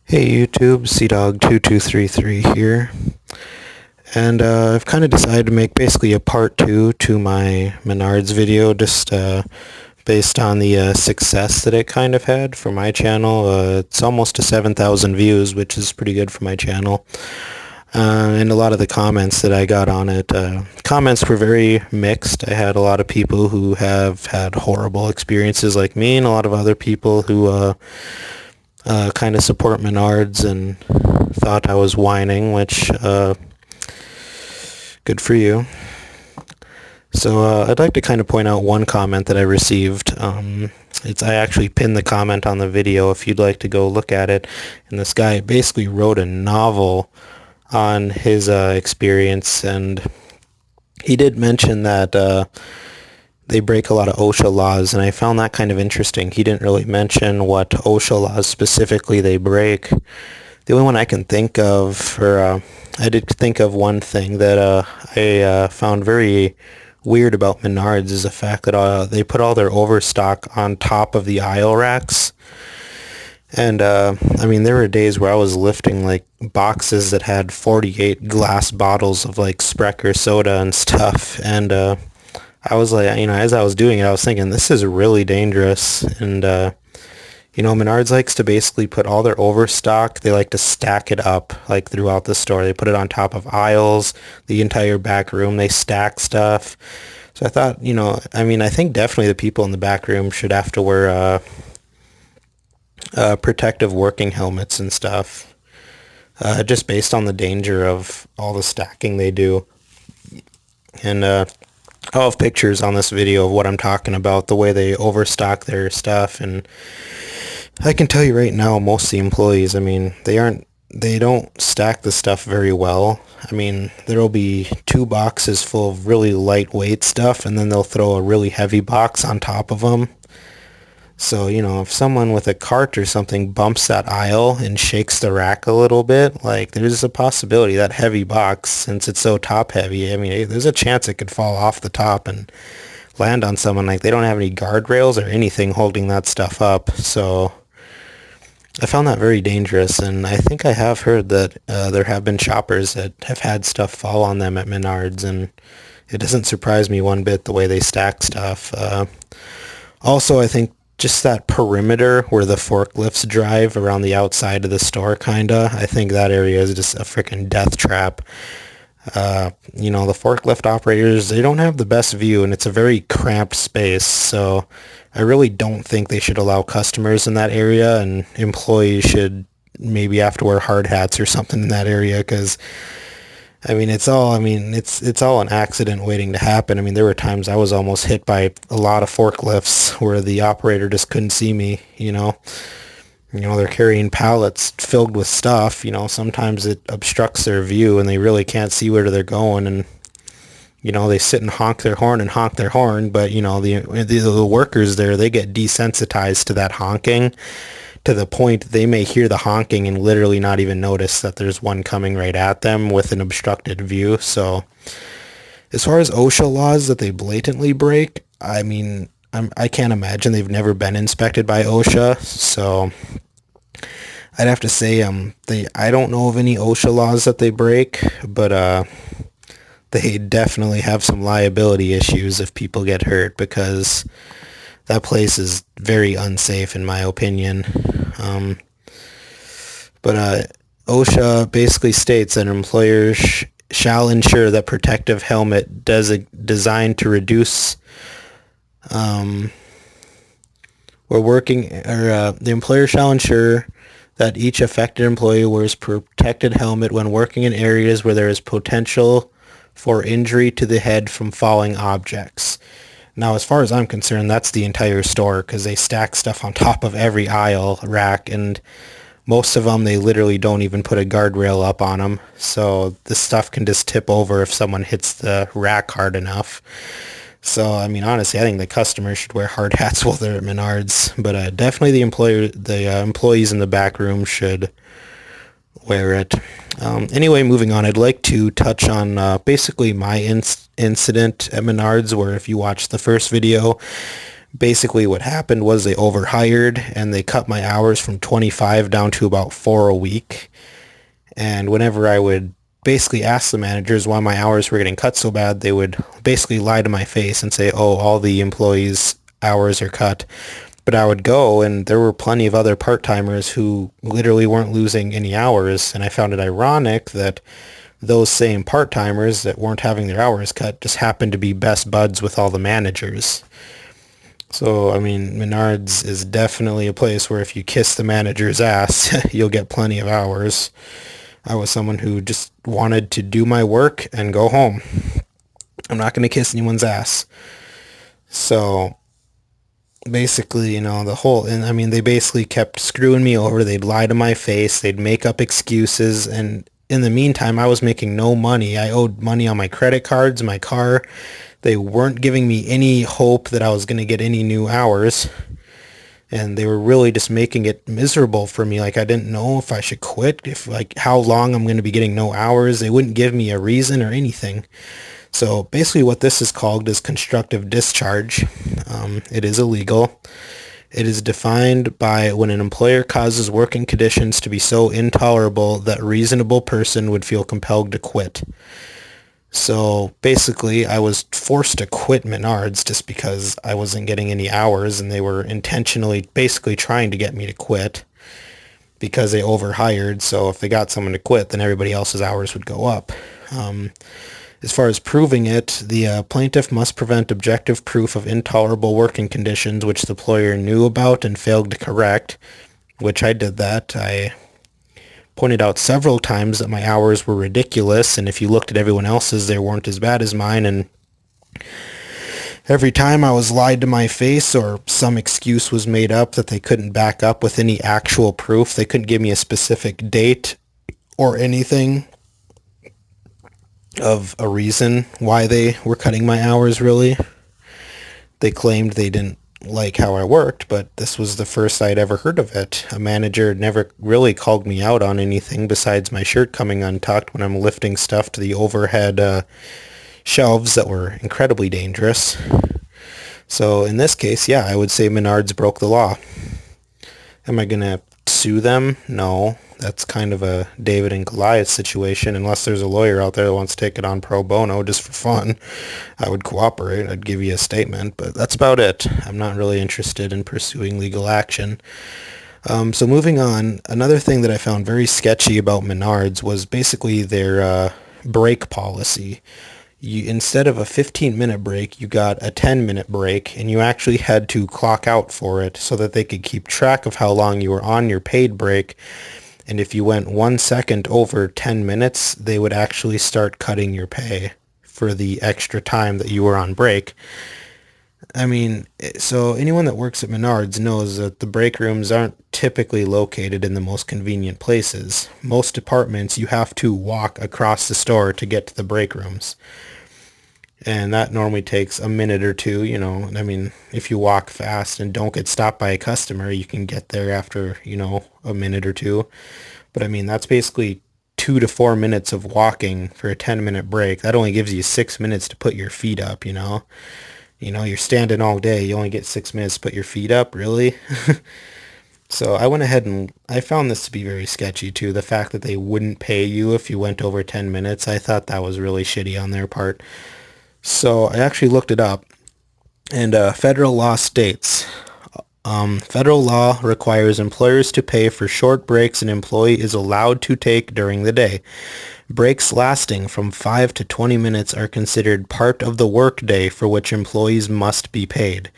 Hey YouTube, CDog2233 here, and I've kind of decided to make basically a part 2 to my Menards video, just based on the success that it kind of had for my channel. It's almost to 7,000 views, which is pretty good for my channel, and a lot of the comments that I got on it, comments were very mixed. I had a lot of people who have had horrible experiences like me, and a lot of other people who kind of support Menards and thought I was whining, which, good for you. So I'd like to kind of point out one comment that I received. I actually pinned the comment on the video if you'd like to go look at it. And this guy basically wrote a novel on his experience, and he did mention that they break a lot of OSHA laws, and I found that kind of interesting. He didn't really mention what OSHA laws specifically they break. The only one I can think of, or I did think of one thing that I found very weird about Menards, is the fact that they put all their overstock on top of the aisle racks. And I mean, there were days where I was lifting like boxes that had 48 glass bottles of like Sprecher soda and stuff, and I was like, as I was doing it, I was thinking, this is really dangerous. And, Menards likes to basically put all their overstock, they like to stack it up, like, throughout the store. They put it on top of aisles, the entire back room, they stack stuff. So I thought, I think definitely the people in the back room should have to wear protective working helmets and stuff, just based on the danger of all the stacking they do. And, I'll have pictures on this video of what I'm talking about, the way they overstock their stuff. And I can tell you right now, most of the employees, they don't stack the stuff very well. I mean, there'll be 2 boxes full of really lightweight stuff, and then they'll throw a really heavy box on top of them. So, if someone with a cart or something bumps that aisle and shakes the rack a little bit, like, there's a possibility that heavy box, since it's so top heavy, there's a chance it could fall off the top and land on someone. Like, they don't have any guardrails or anything holding that stuff up. So I found that very dangerous, and I think I have heard that there have been shoppers that have had stuff fall on them at Menards, and it doesn't surprise me one bit the way they stack stuff. Also, I think just that perimeter where the forklifts drive around the outside of the store, kinda, I think that area is just a freaking death trap. The forklift operators, they don't have the best view, and it's a very cramped space, so I really don't think they should allow customers in that area, and employees should maybe have to wear hard hats or something in that area, because it's all an accident waiting to happen. There were times I was almost hit by a lot of forklifts where the operator just couldn't see me, they're carrying pallets filled with stuff, sometimes it obstructs their view and they really can't see where they're going, and, they sit and honk their horn, but, the workers there, they get desensitized to that honking, to the point they may hear the honking and literally not even notice that there's one coming right at them with an obstructed view. So as far as OSHA laws that they blatantly break, I can't imagine. They've never been inspected by OSHA, so I'd have to say I don't know of any OSHA laws that they break, but they definitely have some liability issues if people get hurt, because that place is very unsafe in my opinion. But OSHA basically states that employers shall ensure that protective helmet designed to reduce the employer shall ensure that each affected employee wears protected helmet when working in areas where there is potential for injury to the head from falling objects. Now, as far as I'm concerned, that's the entire store, because they stack stuff on top of every aisle rack, and most of them, they literally don't even put a guardrail up on them, so the stuff can just tip over if someone hits the rack hard enough. So, honestly, I think the customers should wear hard hats while they're at Menards, but definitely the employees in the back room should wear it. Anyway, moving on, I'd like to touch on basically my incident at Menards, where if you watch the first video, Basically what happened was they overhired and they cut my hours from 25 down to about 4 a week. And whenever I would basically ask the managers why my hours were getting cut so bad, they would basically lie to my face and say, oh, all the employees' hours are cut. But I would go, and there were plenty of other part-timers who literally weren't losing any hours. And I found it ironic that those same part-timers that weren't having their hours cut just happened to be best buds with all the managers. So, I mean, Menards is definitely a place where if you kiss the manager's ass, you'll get plenty of hours. I was someone who just wanted to do my work and go home. I'm not going to kiss anyone's ass. So basically, and I mean, they basically kept screwing me over. They'd lie to my face. They'd make up excuses. And in the meantime, I was making no money. I owed money on my credit cards, my car. They weren't giving me any hope that I was going to get any new hours. And they were really just making it miserable for me. Like, I didn't know if I should quit, how long I'm going to be getting no hours. They wouldn't give me a reason or anything. So basically what this is called is constructive discharge. It is illegal. It is defined by when an employer causes working conditions to be so intolerable that a reasonable person would feel compelled to quit. So basically, I was forced to quit Menards just because I wasn't getting any hours, and they were intentionally basically trying to get me to quit because they overhired. So if they got someone to quit, then everybody else's hours would go up. As far as proving it, the plaintiff must present objective proof of intolerable working conditions which the employer knew about and failed to correct, which I did that. I pointed out several times that my hours were ridiculous, and if you looked at everyone else's, they weren't as bad as mine, and every time I was lied to my face or some excuse was made up that they couldn't back up with any actual proof. They couldn't give me a specific date or anything of a reason why they were cutting my hours, really. They claimed they didn't like how I worked, but this was the first I'd ever heard of it. A manager never really called me out on anything besides my shirt coming untucked when I'm lifting stuff to the overhead shelves that were incredibly dangerous. So in this case, yeah, I would say Menards broke the law. Am I going to sue them? No. That's kind of a David and Goliath situation, unless there's a lawyer out there that wants to take it on pro bono just for fun. I would cooperate. I'd give you a statement, but that's about it. I'm not really interested in pursuing legal action. So moving on, another thing that I found very sketchy about Menards was basically their break policy. Instead of a 15-minute break, you got a 10-minute break, and you actually had to clock out for it so that they could keep track of how long you were on your paid break. And if you went 1 second over 10 minutes, they would actually start cutting your pay for the extra time that you were on break. I mean, so anyone that works at Menards knows that the break rooms aren't typically located in the most convenient places. Most departments, you have to walk across the store to get to the break rooms. And that normally takes a minute or two, I mean, if you walk fast and don't get stopped by a customer, you can get there after, a minute or two. But I mean, that's basically 2 to 4 minutes of walking for a 10-minute break. That only gives you 6 minutes to put your feet up, you're standing all day. You only get 6 minutes to put your feet up, really? So I went ahead and I found this to be very sketchy too. The fact that they wouldn't pay you if you went over 10 minutes, I thought that was really shitty on their part. So I actually looked it up, and federal law states, federal law requires employers to pay for short breaks an employee is allowed to take during the day. Breaks lasting from 5 to 20 minutes are considered part of the workday for which employees must be paid.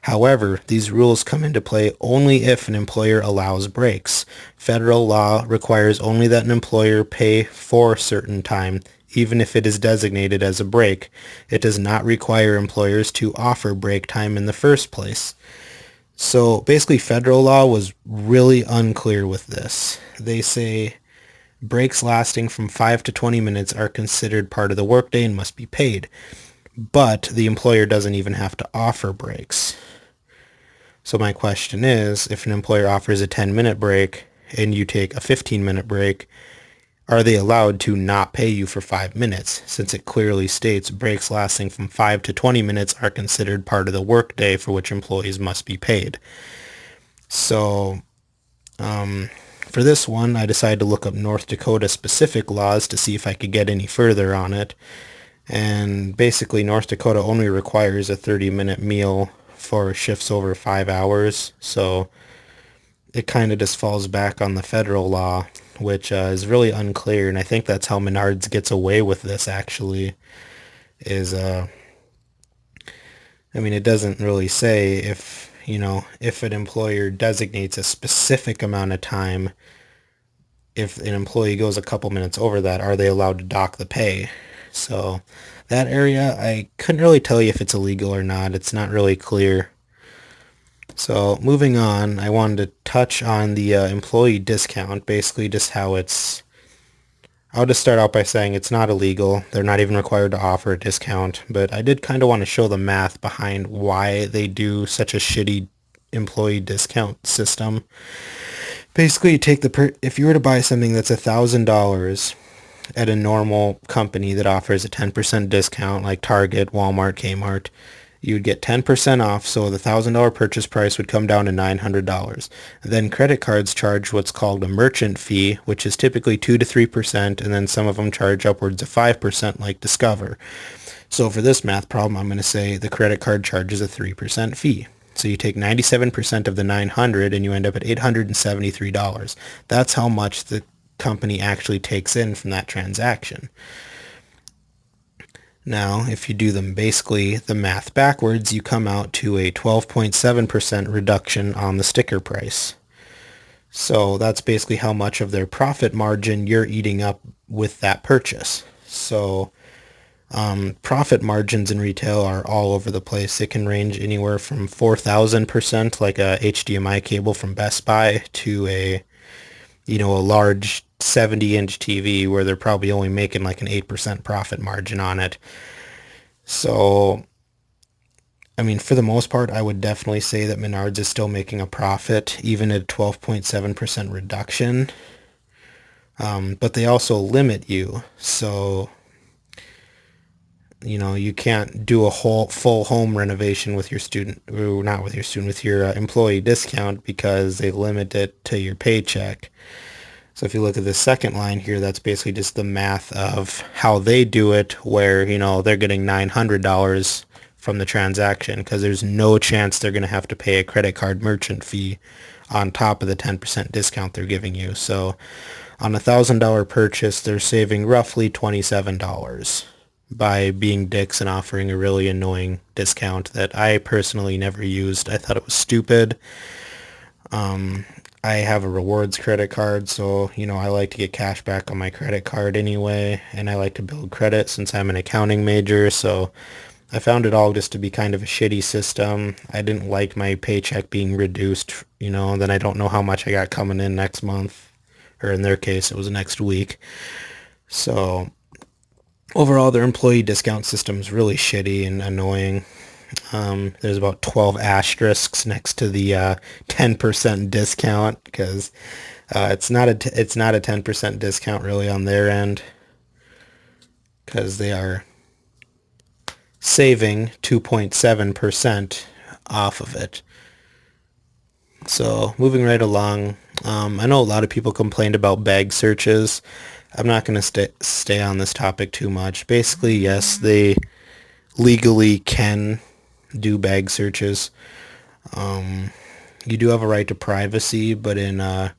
However, these rules come into play only if an employer allows breaks. Federal law requires only that an employer pay for certain time, even if it is designated as a break. It does not require employers to offer break time in the first place. So basically, federal law was really unclear with this. They say breaks lasting from 5 to 20 minutes are considered part of the workday and must be paid. But the employer doesn't even have to offer breaks. So my question is, if an employer offers a 10-minute break and you take a 15-minute break, are they allowed to not pay you for 5 minutes, since it clearly states breaks lasting from 5 to 20 minutes are considered part of the workday for which employees must be paid. So for this one, I decided to look up North Dakota specific laws to see if I could get any further on it. And basically, North Dakota only requires a 30-minute meal for shifts over 5 hours. So it kind of just falls back on the federal law, which is really unclear. And I think that's how Menards gets away with this, actually, is, I mean, it doesn't really say if, if an employer designates a specific amount of time, if an employee goes a couple minutes over that, are they allowed to dock the pay? So that area, I couldn't really tell you if it's illegal or not. It's not really clear. So moving on, I wanted to touch on the employee discount, basically just how I'll just start out by saying it's not illegal. They're not even required to offer a discount, but I did kind of want to show the math behind why they do such a shitty employee discount system. Basically, you take if you were to buy something that's $1,000 at a normal company that offers a 10% discount like Target, Walmart, Kmart, you would get 10% off, so the $1,000 purchase price would come down to $900. Then credit cards charge what's called a merchant fee, which is typically 2 to 3%, and then some of them charge upwards of 5% like Discover. So for this math problem, I'm going to say the credit card charges a 3% fee. So you take 97% of the 900 and you end up at $873. That's how much the company actually takes in from that transaction. Now, if you do basically the math backwards, you come out to a 12.7% reduction on the sticker price. So that's basically how much of their profit margin you're eating up with that purchase. So profit margins in retail are all over the place. It can range anywhere from 4,000%, like a HDMI cable from Best Buy, to a large 70-inch TV where they're probably only making like an 8% profit margin on it. So, I mean, for the most part, I would definitely say that Menards is still making a profit, even at a 12.7% reduction. But they also limit you. So, you can't do a full home renovation with your with your employee discount, because they limit it to your paycheck. So if you look at the second line here, that's basically just the math of how they do it, where, they're getting $900 from the transaction, because there's no chance they're going to have to pay a credit card merchant fee on top of the 10% discount they're giving you. So on a $1,000 purchase, they're saving roughly $27 by being dicks and offering a really annoying discount that I personally never used. I thought it was stupid. I have a rewards credit card, so, I like to get cash back on my credit card anyway, and I like to build credit since I'm an accounting major, so I found it all just to be kind of a shitty system. I didn't like my paycheck being reduced, then I don't know how much I got coming in next month, or in their case, it was next week. So overall, their employee discount system is really shitty and annoying. There's about 12 asterisks next to the 10% discount, because it's not a 10% discount really on their end, because they are saving 2.7% off of it. So moving right along, I know a lot of people complained about bag searches. I'm not going to stay on this topic too much. Basically, yes, they legally can do bag searches. You do have a right to privacy, but in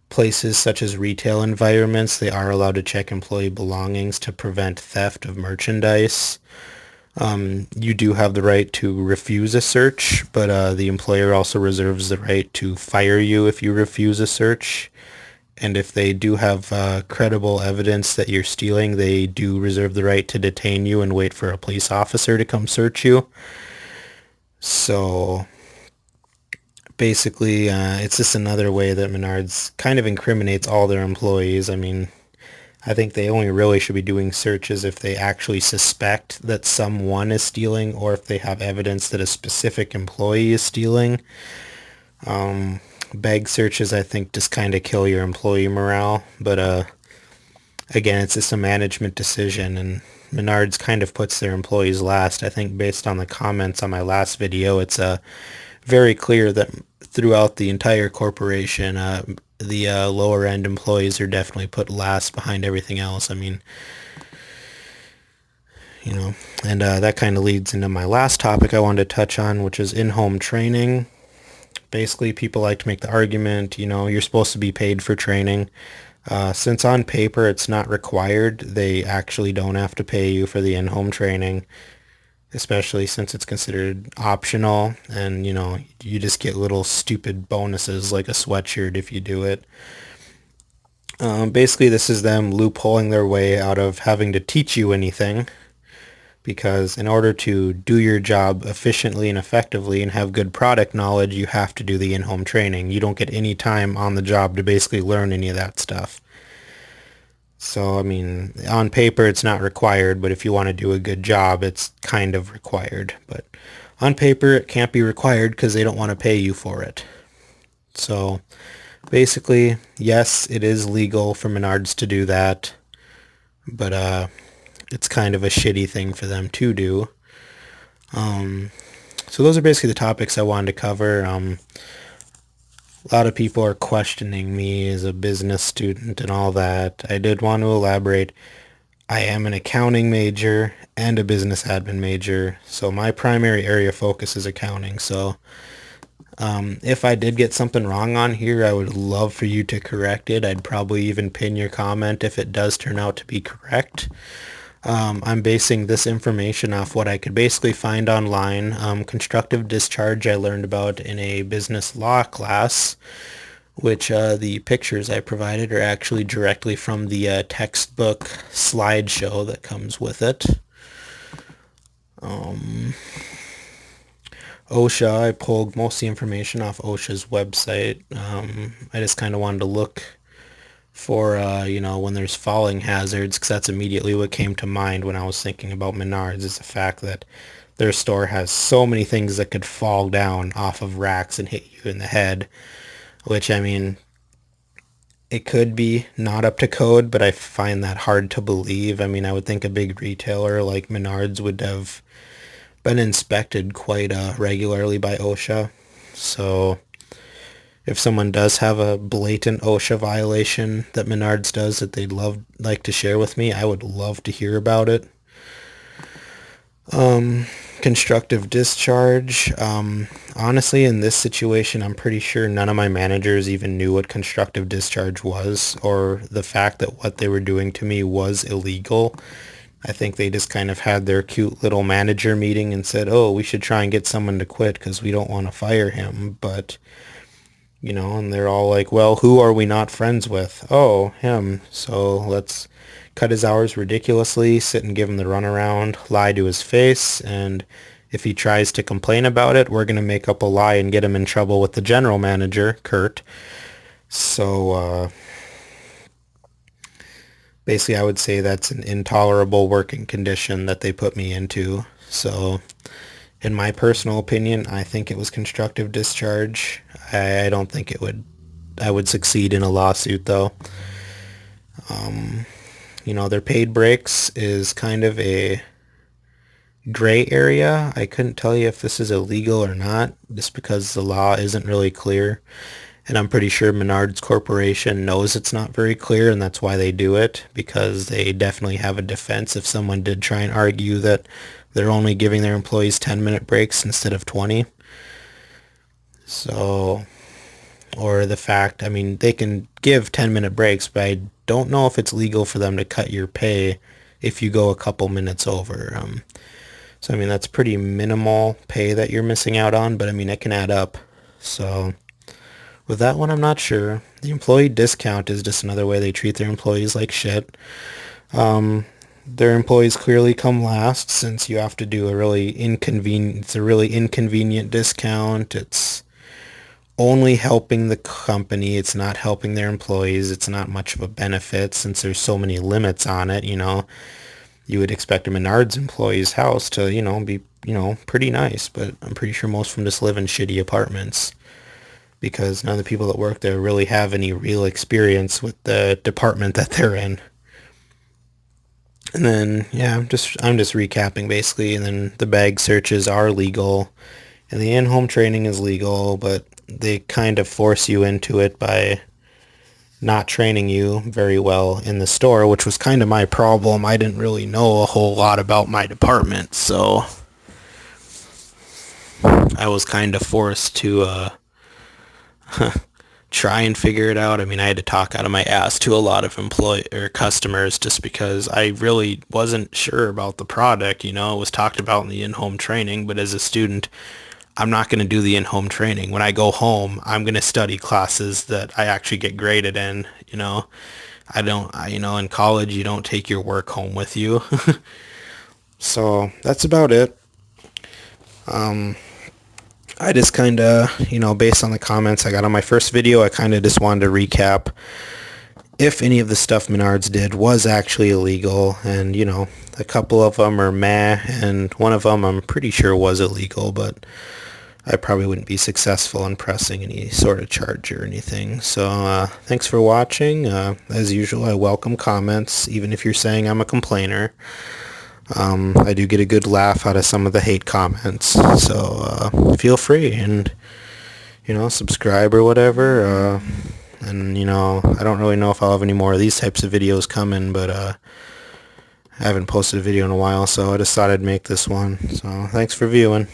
places such as retail environments, they are allowed to check employee belongings to prevent theft of merchandise. You do have the right to refuse a search, but the employer also reserves the right to fire you if you refuse a search. And if they do have credible evidence that you're stealing, they do reserve the right to detain you and wait for a police officer to come search you. So basically, it's just another way that Menards kind of incriminates all their employees. I mean, I think they only really should be doing searches if they actually suspect that someone is stealing, or if they have evidence that a specific employee is stealing. Bag searches, I think, just kind of kill your employee morale. But again, it's just a management decision, and Menards kind of puts their employees last. I think based on the comments on my last video, it's very clear that throughout the entire corporation, the lower end employees are definitely put last behind everything else. I mean, you know, and that kind of leads into my last topic I wanted to touch on, which is in-home training. Basically, people like to make the argument, you're supposed to be paid for training. Since on paper it's not required, they actually don't have to pay you for the in-home training, especially since it's considered optional, and you just get little stupid bonuses like a sweatshirt if you do it. Basically, this is them loopholing their way out of having to teach you anything, because in order to do your job efficiently and effectively and have good product knowledge, you have to do the in-home training. You don't get any time on the job to basically learn any of that stuff. So, I mean, on paper it's not required, but if you want to do a good job, it's kind of required. But on paper it can't be required because they don't want to pay you for it. So, basically, yes, it is legal for Menards to do that, but it's kind of a shitty thing for them to do. So those are basically the topics I wanted to cover. A lot of people are questioning me as a business student and all that. I did want to elaborate. I am an accounting major and a business admin major, so my primary area of focus is accounting. So if I did get something wrong on here, I would love for you to correct it. I'd probably even pin your comment if it does turn out to be correct. I'm basing this information off what I could basically find online. Constructive discharge I learned about in a business law class, which the pictures I provided are actually directly from the textbook slideshow that comes with it. OSHA, I pulled most of the information off OSHA's website. I just kind of wanted to look for, when there's falling hazards, because that's immediately what came to mind when I was thinking about Menards, is the fact that their store has so many things that could fall down off of racks and hit you in the head, which, I mean, it could be not up to code, but I find that hard to believe. I mean, I would think a big retailer like Menards would have been inspected quite regularly by OSHA. So if someone does have a blatant OSHA violation that Menards does that they'd like to share with me, I would love to hear about it. Constructive discharge. Honestly, in this situation, I'm pretty sure none of my managers even knew what constructive discharge was, or the fact that what they were doing to me was illegal. I think they just kind of had their cute little manager meeting and said, oh, we should try and get someone to quit because we don't want to fire him. But and they're all like, well, who are we not friends with? Oh, him. So let's cut his hours ridiculously, sit and give him the runaround, lie to his face, and if he tries to complain about it, we're going to make up a lie and get him in trouble with the general manager, Kurt. So, basically, I would say that's an intolerable working condition that they put me into. So, in my personal opinion, I think it was constructive discharge. I don't think I would succeed in a lawsuit, though. Their paid breaks is kind of a gray area. I couldn't tell you if this is illegal or not, just because the law isn't really clear. And I'm pretty sure Menards Corporation knows it's not very clear, and that's why they do it, because they definitely have a defense if someone did try and argue that they're only giving their employees 10-minute breaks instead of 20. So, or the fact, I mean, they can give 10-minute breaks, but I don't know if it's legal for them to cut your pay if you go a couple minutes over. So, I mean, that's pretty minimal pay that you're missing out on, but I mean, it can add up. So, with that one, I'm not sure. The employee discount is just another way they treat their employees like shit. Their employees clearly come last, since you have to do a really inconvenient discount. It's only helping the company. It's not helping their employees. It's not much of a benefit since there's so many limits on it. You would expect a Menards employee's house to, be, pretty nice, but I'm pretty sure most of them just live in shitty apartments, because none of the people that work there really have any real experience with the department that they're in. And then, yeah, I'm just recapping basically. And then the bag searches are legal, and the in-home training is legal, but they kind of force you into it by not training you very well in the store, which was kind of my problem. I didn't really know a whole lot about my department, so I was kind of forced to try and figure it out. I mean, I had to talk out of my ass to a lot of customers just because I really wasn't sure about the product. You know, it was talked about in the in-home training, but as a student, I'm not going to do the in-home training. When I go home, I'm going to study classes that I actually get graded in. You know, in college, you don't take your work home with you. So that's about it. I just kind of, based on the comments I got on my first video, I kind of just wanted to recap if any of the stuff Menards did was actually illegal. And, a couple of them are meh, and one of them I'm pretty sure was illegal, but I probably wouldn't be successful in pressing any sort of charge or anything. So thanks for watching. As usual, I welcome comments, even if you're saying I'm a complainer. I do get a good laugh out of some of the hate comments, so feel free and, subscribe or whatever. And, I don't really know if I'll have any more of these types of videos coming, but I haven't posted a video in a while, so I just thought I'd make this one. So thanks for viewing.